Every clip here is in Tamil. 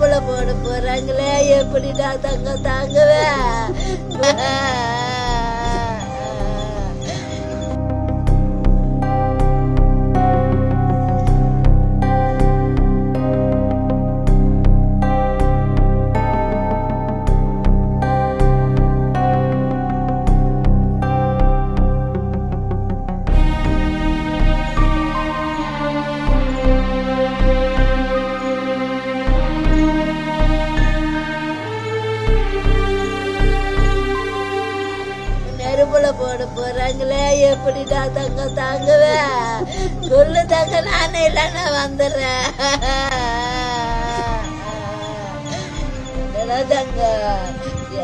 நெருப்புல போட போறாங்களே, எப்படிடா தங்க தாங்குவேன்? நெருப்புல போட போறாங்களே, எப்படிடா தங்க தாங்குவேன்? சொல்லு தங்க, நானே இல்லைன்னா வந்துடுறேன். தங்க,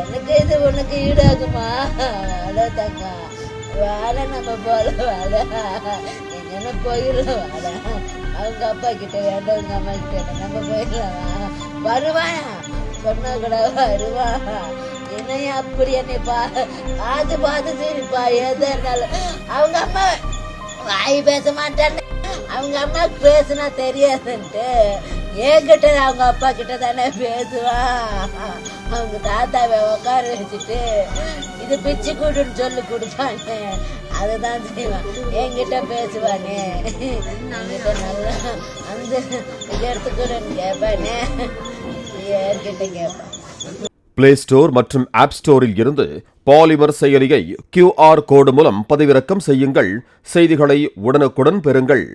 எனக்கு இது உனக்கு ஈடாகுமா? அட தங்க, வேலை நம்ம போல வேலை எங்கன்னா போயிடலாம். வேலை அவங்க அப்பா கிட்ட வேண்டவங்க அம்மா கிட்ட நம்ம போயிடலாம். வருவான், சொன்னா கூட வருவான். என்னைய அப்படி என்னை பார்த்து சிரிப்பா. எதா இருந்தாலும் அவங்க அம்மா வாய் பேச மாட்டான்னு, அவங்க அம்மா பேசுனா தெரியாதுன்ட்டு என்கிட்ட அவங்க அப்பா கிட்ட தானே பேசுவான். அவங்க தாத்தாவை உட்கார வச்சுட்டு இது பிச்சு கூடுன்னு சொல்லி கொடுப்பானே, அதுதான் செய்வான். என்கிட்ட பேசுவானே, என்கிட்ட நல்லா அந்த இது எடுத்துக்கூடன்னு கேட்பானே, என்கிட்ட கேட்பான். பிளே ஸ்டோர் மற்றும் ஆப் ஸ்டோரில் இருந்து பாலிமர் செயலியை QR கோடு மூலம் பதிவிறக்கம் செய்யுங்கள். செய்திகளை உடனுக்குடன் பெறுங்கள்.